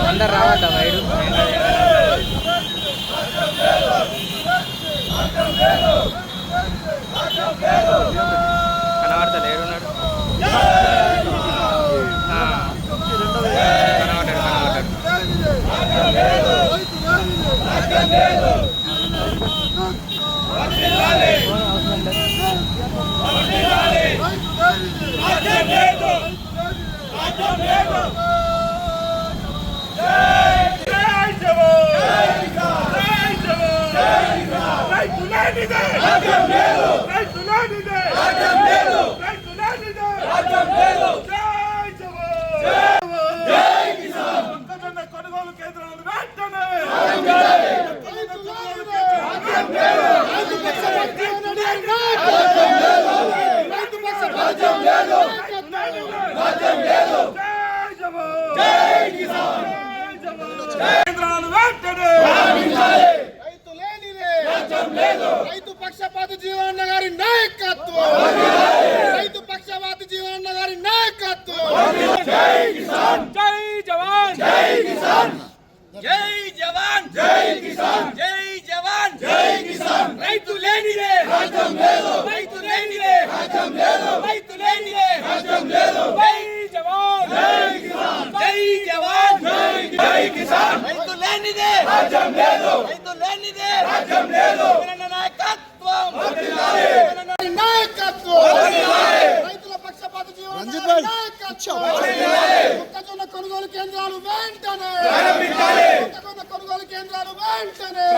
అందరు రావద్దా వైడు కనబడతా ఏడున్నాడు కొనుగోలు కేంద్రాలు వెంటనే రైతు పక్షపాతి జీవన్ గారి నాయకత్వం రైతు పక్షపాతి జీవన్ గారి నాయకత్వం జై కిసాన్ జై జవాన్ జై కిసాన్ జై జవాన్ జై కిసాన్ జై జవాన్ జై కిసాన్ రైతు లేనిదే రాజ్యం లేదు రైతు లేనిదే రాజ్యం లేదు రైతు లేనిదే రాజ్యం లేదు జై జవాన్ జై కిసాన్ జై జవాన్ జై కిసాన్ రైతు లేనిదే రాజ్యం లేదు రైతు లేనిదే రాజ్యం లేదు నాయకత్వం నాయకత్వం రైతుల పక్షపాతి జీవన్ నాయకత్వం మొక్కజొన్న కొనుగోలు కేంద్రాలు వెంటనే మొక్కజొన్న కొనుగోలు కేంద్రాలు వెంటనే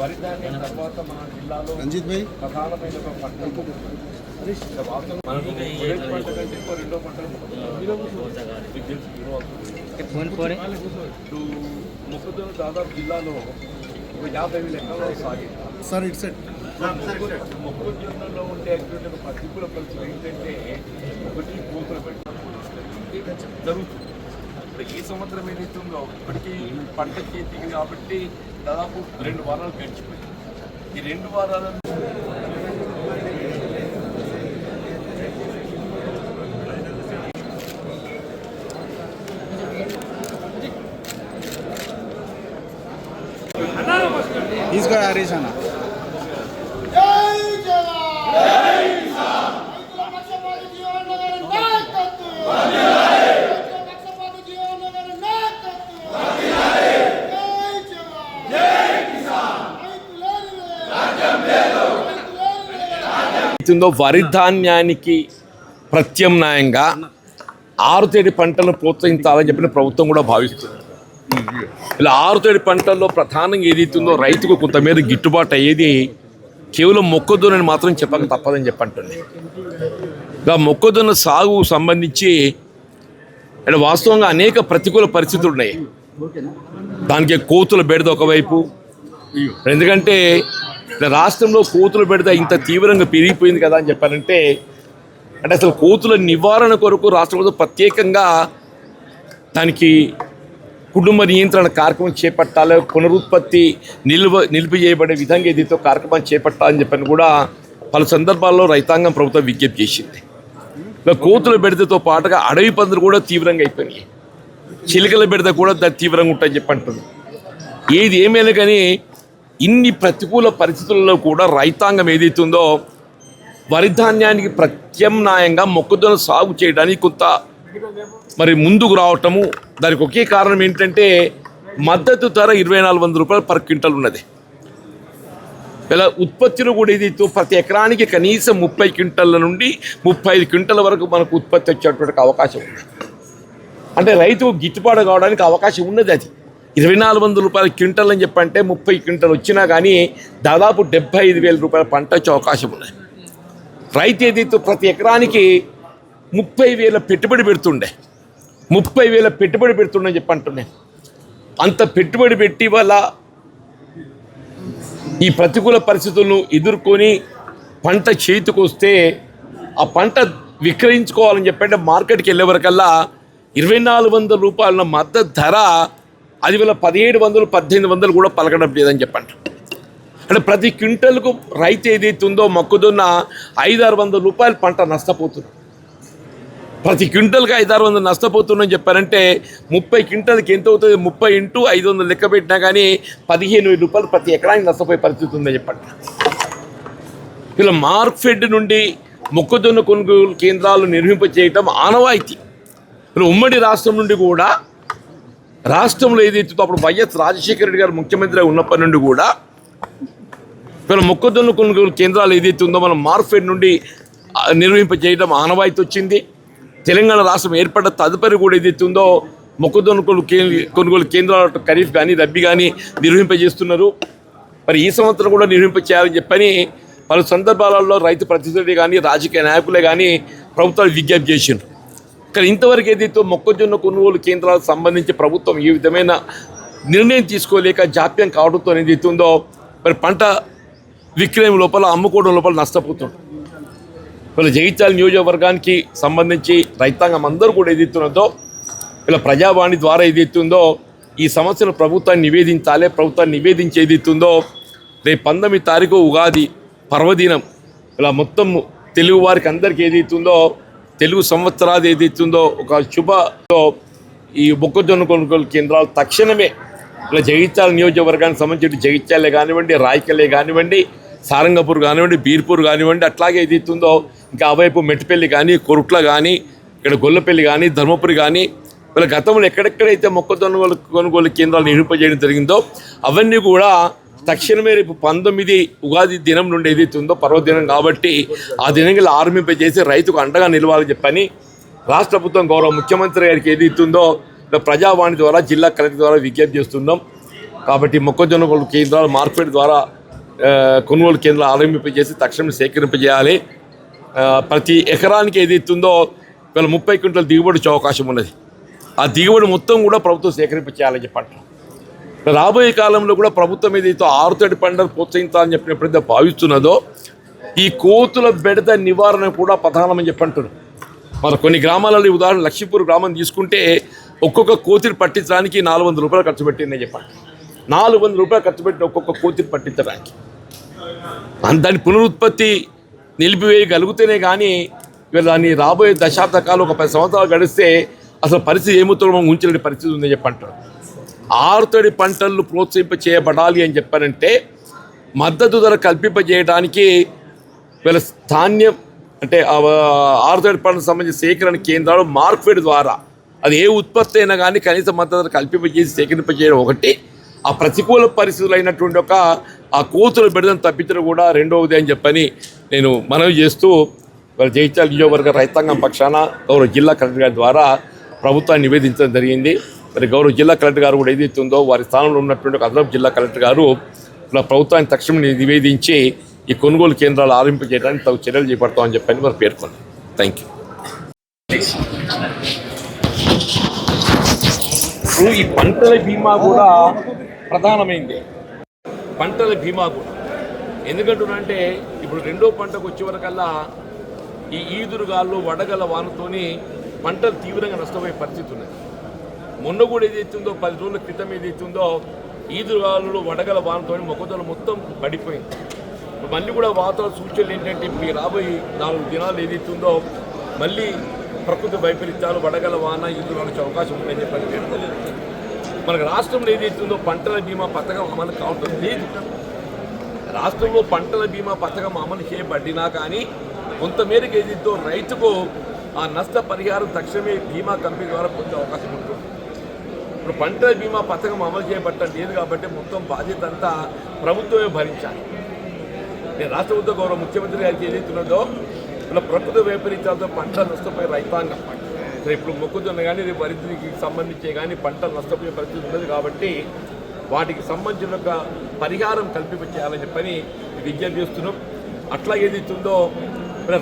వరి ధాన్యం తర్వాత మన జిల్లాలో రంజిత్ భాయ్ ప్రధానమైన ఒక పంట పంట కంటే రెండో పంటలు మొక్కజొన్న దాదాపు జిల్లాలో ఒక 50,000 ఎకరాల్లో సాగింది. మొక్కజొన్నలో ఉండే ఒక ప్రతికూల పరిస్థితి ఏంటంటే ఒకటి పూతలు పెట్టడం జరుగుతుంది. ఇప్పుడు ఈ సంవత్సరం ఏదైతుందో ఇప్పటికీ పంట చేతికి కాబట్టి దాదాపు 2 వారాలు గడిచిపోయింది. ఈ 2 వారాలను తీసుకో హరీష్ అన్న. వరి ధాన్యానికి ప్రత్యామ్నాయంగా ఆరుతేడి పంటలను ప్రోత్సహించాలని చెప్పిన ప్రభుత్వం కూడా భావిస్తుంది. ఇలా ఆరుతేడి పంటల్లో ప్రధానంగా ఏదైతుందో రైతుకు కొంతమేర గిట్టుబాటు అయ్యేది కేవలం మొక్కజొన్నని మాత్రం చెప్పక తప్పదని చెప్పంటుంది. ఇలా మొక్కజొన్న సాగు సంబంధించి అంటే వాస్తవంగా అనేక ప్రతికూల పరిస్థితులు ఉన్నాయి. దానికి కోతుల బెడద ఒకవైపు, ఎందుకంటే రాష్ట్రంలో కోతుల బెడద ఇంత తీవ్రంగా పెరిగిపోయింది కదా అని చెప్పారంటే, అంటే అసలు కోతుల నివారణ కొరకు రాష్ట్ర ప్రభుత్వం ప్రత్యేకంగా దానికి కుటుంబ నియంత్రణ కార్యక్రమం చేపట్టాలి, పునరుత్పత్తి నిలిపివేయబడే విధంగా ఏదైతే కార్యక్రమం చేపట్టాలని చెప్పని కూడా పలు సందర్భాల్లో రైతాంగం ప్రభుత్వం విజ్ఞప్తి చేసింది. కోతుల బెడదతో పాటుగా అడవి పందులు కూడా తీవ్రంగా అయిపోయినాయి, చిలుకల బెడద కూడా తీవ్రంగా ఉంటాయని చెప్పి అంటుంది. ఏది ఏమైనా కానీ ఇన్ని ప్రతికూల పరిస్థితుల్లో కూడా రైతాంగం ఏదైతుందో వరి ధాన్యానికి ప్రత్యామ్నాయంగా మొక్కజొన్న సాగు చేయడానికి కొంత మరి ముందుకు రావటము, దానికి ఒకే కారణం ఏంటంటే మద్దతు ధర 2400 రూపాయలు పర్ క్వింటల్ ఉన్నది. ఇలా ఉత్పత్తిలో కూడా ఏదైతే ప్రతి ఎకరానికి కనీసం 30 క్వింటల్ల నుండి 35 క్వింటల వరకు మనకు ఉత్పత్తి వచ్చేటువంటి అవకాశం ఉంది. అంటే రైతు గిట్టుబాటు కావడానికి అవకాశం ఉన్నది. అది 2400 రూపాయల క్వింటల్ అని చెప్పంటే 30 క్వింటల్ వచ్చినా కానీ దాదాపు 75,000 రూపాయల పంట వచ్చే అవకాశం ఉన్నది. రైతు ఏదైతే ప్రతి ఎకరానికి 30,000 పెట్టుబడి పెడుతుండే, 30,000 పెట్టుబడి పెడుతుండని చెప్పంటున్నాను. అంత పెట్టుబడి పెట్టి వల్ల ఈ ప్రతికూల పరిస్థితులను ఎదుర్కొని పంట చేతికి వస్తే ఆ పంట విక్రయించుకోవాలని చెప్పంటే మార్కెట్కి వెళ్ళే వరకల్లా 2,400 రూపాయల మద్దతు ధర అది వల్ల 1,700, 1,800 కూడా పలకడం లేదని చెప్పండి. అంటే ప్రతి క్వింటల్కు రైతు ఏదైతే ఉందో మొక్కజొన్న 500-600 రూపాయలు పంట నష్టపోతుంది. ప్రతి క్వింటల్కి 500-600 నష్టపోతుందని చెప్పారంటే 30 క్వింటల్కి ఎంత అవుతుంది? 30 × 500 లెక్క పెట్టినా కానీ 15,000 రూపాయలు ప్రతి ఎకరానికి నష్టపోయే పరిస్థితి ఉందని చెప్పండి. ఇలా మార్కెట్ నుండి మొక్కజొన్న కొనుగోలు కేంద్రాలు నిర్మింపచేయటం ఆనవాయితీ. ఇలా ఉమ్మడి రాష్ట్రం నుండి కూడా, రాష్ట్రంలో ఏదైతే అప్పుడు వైఎస్ రాజశేఖర రెడ్డి గారు ముఖ్యమంత్రిగా ఉన్నప్పటి నుండి కూడా ఇలా మొక్కజొన్న కొనుగోలు కేంద్రాలు ఏదైతే ఉందో మనం మార్కెట్ నుండి నిర్వహింపచేయడం ఆనవాయితీ వచ్చింది. తెలంగాణ రాష్ట్రం ఏర్పడ్డ తదుపరి కూడా ఏదైతే ఉందో మొక్కజొన్న కొనుగోలు కేంద్రాలు ఖరీఫ్ కానీ రబ్బీ కానీ నిర్వహింపజేస్తున్నారు. మరి ఈ సంవత్సరం కూడా నిర్వహింపచేయాలని చెప్పని పలు సందర్భాలలో రైతు ప్రతినిధులే కానీ రాజకీయ నాయకులే కానీ ప్రభుత్వాలు విజ్ఞప్తి చేసిండ్రు. కానీ ఇంతవరకు ఏదైతే మొక్కజొన్న కొనుగోలు కేంద్రాలకు సంబంధించి ప్రభుత్వం ఈ విధమైన నిర్ణయం తీసుకోలేక జాప్యం కావడంతో ఏదైతే ఉందో మరి పంట విక్రయం లోపల, అమ్ముకోవడం లోపల నష్టపోతుంది. ఇలా జగిత్యాల నియోజకవర్గానికి సంబంధించి రైతాంగం అందరూ కూడా ఏదైతున్నదో ఇలా ప్రజావాణి ద్వారా ఏదైతుందో ఈ సమస్యను ప్రభుత్వాన్ని నివేదించాలి. ప్రభుత్వాన్ని నివేదించి ఏదైతుందో రేపు 19 తారీఖు ఉగాది పర్వదినం ఇలా మొత్తం తెలుగు వారికి అందరికీ ఏదైతుందో తెలుగు సంవత్సరాది ఏదైతుందో ఒక శుభతో ఈ మొక్కజొన్న కొనుగోలు కేంద్రాలు తక్షణమే ఇలా జగిత్యాల నియోజకవర్గానికి సంబంధించి జగిత్యాలే కానివ్వండి, రాయకలే కానివ్వండి, సారంగపూర్ కానివ్వండి, బీర్పూర్ కానివ్వండి, అట్లాగే ఏదైతుందో ఇంకా అవైపు మెట్టిపల్లి కానీ, కొరుట్ల కానీ, ఇక్కడ గొల్లపల్లి కానీ, ధర్మపురి కానీ వీళ్ళ గతంలో ఎక్కడెక్కడైతే మొక్కజొన్న కొనుగోలు కేంద్రాలు నిర్మింపజేయడం జరిగిందో అవన్నీ కూడా తక్షణమే రేపు 19 ఉగాది దినం నుండి ఏదైతే ఉందో పర్వదినం కాబట్టి ఆ దినంగా ఆరంభింపజేసి రైతుకు అండగా నిలవాలని చెప్పని రాష్ట్ర ప్రభుత్వం గౌరవ ముఖ్యమంత్రి గారికి ఏదైతుందో ప్రజావాణి ద్వారా, జిల్లా కలెక్టర్ ద్వారా విజ్ఞప్తి చేస్తున్నాం. కాబట్టి మొక్కజొన్న కొనుగోలు కేంద్రాలు మార్కెట్ ద్వారా కొనుగోలు కేంద్రాలు ఆరంభింపజేసి తక్షణమే సేకరింపజేయాలి. ప్రతి ఎకరానికి ఏదైతుందో వీళ్ళ 30 క్వింటల్ దిగుబడి వచ్చే అవకాశం ఉన్నది. ఆ దిగుబడి మొత్తం కూడా ప్రభుత్వం సేకరింపచేయాలని చెప్పంటారు. రాబోయే కాలంలో కూడా ప్రభుత్వం ఏదైతే ఆరుతడి పంటను ప్రోత్సహించాలని చెప్పిన ఎప్పుడైతే భావిస్తున్నదో ఈ కోతుల బెడద నివారణ కూడా ప్రధానమని చెప్పంటారు. మన కొన్ని గ్రామాలలో ఉదాహరణ లక్ష్మీపూర్ గ్రామం తీసుకుంటే ఒక్కొక్క కోతిని పట్టించడానికి 400 రూపాయలు ఖర్చు పెట్టిందని చెప్పండి. 400 రూపాయలు ఖర్చు పెట్టి ఒక్కొక్క కోతిని పట్టించడానికి. దాని పునరుత్పత్తి నిలిపివేయగలిగితేనే కానీ దాన్ని రాబోయే దశాబ్దకాలు ఒక 10 సంవత్సరాలు గడిస్తే అసలు పరిస్థితి ఏమవుతుందో మనం ఉంచలేని పరిస్థితి ఉందని చెప్పంటారు. ఆరుతడి పంటలు ప్రోత్సహింప చేయబడాలి అని చెప్పారంటే మద్దతు ధర కల్పింపజేయడానికి వీళ్ళ ధాన్యం అంటే ఆరుతడి పంటలకు సంబంధించిన సేకరణ కేంద్రాలు మార్కెట్ ద్వారా అది ఏ ఉత్పత్తి అయినా కానీ కనీస మద్దతు ధర కల్పింపజేసి సేకరింపజేయడం ఒకటి, ఆ ప్రతికూల పరిస్థితులు అయినటువంటి ఆ కోతుల బెడదను తప్పించడం కూడా రెండవది అని చెప్పని నేను మనవి చేస్తూ వాళ్ళ జగిత్యాల నియోజకవర్గ రైతాంగం పక్షాన గౌరవ జిల్లా కలెక్టర్ గారి ద్వారా ప్రభుత్వాన్ని నివేదించడం జరిగింది. మరి గౌరవ జిల్లా కలెక్టర్ గారు కూడా ఏదైతే ఉందో వారి స్థానంలో ఉన్నటువంటి ఒక అదనపు జిల్లా కలెక్టర్ గారు ఇలా ప్రభుత్వాన్ని తక్షణం నివేదించి ఈ కొనుగోలు కేంద్రాలు ఆరంభింపజేయడానికి తగు చర్యలు చేపడతామని చెప్పని వారు పేర్కొన్నారు. Thank you. ఇప్పుడు ఈ పంటల బీమా కూడా ప్రధానమైంది. పంటల బీమా కూడా ఎందుకంటున్నానంటే ఇప్పుడు రెండో పంటకు వచ్చే వరకల్లా ఈ ఈదురుగాళ్ళు వడగల వానతోని పంటలు తీవ్రంగా నష్టపోయే పరిస్థితి ఉన్నది. మొన్న కూడా ఏదైతుందో 10 రోజుల క్రితం ఏదైతుందో ఈదురుగాలు వడగల వానతో మొక్కజొన్న మొత్తం పడిపోయింది. మళ్ళీ కూడా వాతావరణ సూచనలు ఏంటంటే మీ రాబోయే 4 దినాలు ఏదైతుందో మళ్ళీ ప్రకృతి వైపరీత్యాలు వడగల వాన ఈదురుగాలు వచ్చే అవకాశం ఉందని చెప్పి మనకు రాష్ట్రంలో ఏదైతుందో పంటల బీమా పథకం అమలు కావడం లేదు. రాష్ట్రంలో పంటల బీమా పథకం అమలు చేయబడినా కానీ కొంతమేరకు ఏదైతే రైతుకు ఆ నష్ట పరిహారం తక్షణమే బీమా కంపెనీ ద్వారా పొందే అవకాశం ఉంటుంది. ఇప్పుడు పంటల బీమా పథకం అమలు చేయబట్టడం లేదు కాబట్టి మొత్తం బాధ్యత అంతా ప్రభుత్వమే భరించాలి. నేను రాష్ట్ర ప్రభుత్వ గౌరవ ముఖ్యమంత్రి గారికి ఏదైతున్నదో ఇలా ప్రకృతి వైపరీత్యాలతో పంటలు నష్టపోయే రైతాంగం ఇప్పుడు మొక్కజొన్న కానీ రేపు వరికి సంబంధించే కానీ పంటలు నష్టపోయే పరిస్థితి ఉన్నది కాబట్టి వాటికి సంబంధించిన ఒక పరిహారం కల్పించేయాలని చెప్పని విజ్ఞప్తి చేస్తున్నాం. అట్లా ఏదైతుందో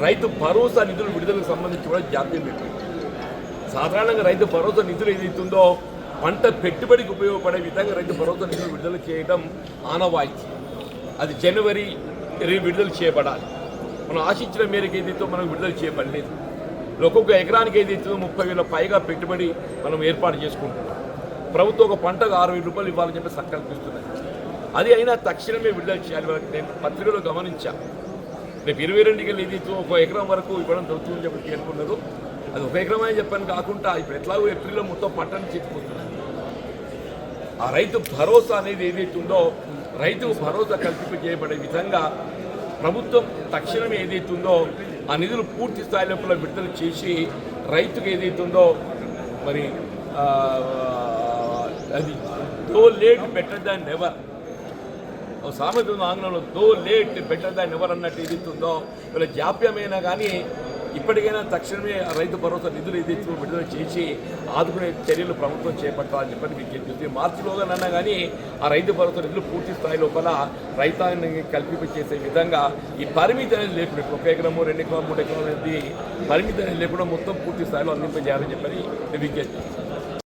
రైతు భరోసా నిధులు విడుదలకు సంబంధించి కూడా జాప్యం పెట్టింది. సాధారణంగా రైతు భరోసా నిధులు ఏదైతుందో పంట పెట్టుబడికి ఉపయోగపడే విధంగా రైతు భరోసా నిధులు విడుదల చేయడం ఆనవాయితీ. అది జనవరి విడుదల చేయబడాలి. మనం ఆశించిన మేరకు ఏదైతే మనం విడుదల చేయబడలేదు. ఒక్కొక్క ఎకరానికి ఏదైతుందో 30,000 పైగా పెట్టుబడి మనం ఏర్పాటు చేసుకుంటున్నాం. ప్రభుత్వం ఒక పంటకు 6,000 రూపాయలు ఇవ్వాలని చెప్పి సంకల్పిస్తున్నది. అది అయినా తక్షణమే విడుదల చేయాలి. వాళ్ళకి నేను పత్రికలో గమనించాను. రేపు 22 గంటలు ఏదైతే 1 ఎకరం వరకు ఇవ్వడం జరుగుతుందని చెప్పి పేర్కొన్నారు. అది 1 ఎకరం అని చెప్పని కాకుండా ఇప్పుడు ఎట్లాగో ఏప్రిల్లో మొత్తం పంటను చేతిపోతుంది. ఆ రైతు భరోసా అనేది ఏదైతుందో రైతుకు భరోసా కల్పింపజేయబడే విధంగా ప్రభుత్వం తక్షణమే ఏదైతుందో ఆ నిధులు పూర్తి స్థాయి లోపల విడుదల చేసి రైతుకు ఏదైతుందో మరి అది దో లేట్ బెటర్ దాన్ నెవర్ సామెత ఆంగ్లంలో దో లేట్ బెటర్ దాన్ నెవర్ అన్నట్టు ఏదైతుందో వీళ్ళ జాప్యమైనా కానీ ఇప్పటికైనా తక్షణమే రైతు భరోసా నిధులు ఏదైతే విడుదల చేసి ఆదుకునే చర్యలు ప్రభుత్వం చేపట్టాలని చెప్పని విజ్ఞప్తి. మార్చిలోగానన్నా కానీ ఆ రైతు భరోసా నిధులు పూర్తి స్థాయి లోపల రైతాంగాన్ని కల్పించేసే విధంగా ఈ పరిమితి అనేది లేకుండా 1 ఎకరము 2 ఎకరాలు 3 ఎకరాలు అనేది పరిమితి అనేది లేకుండా మొత్తం పూర్తి స్థాయిలో అందింపజేయాలని చెప్పని విజ్ఞప్తి.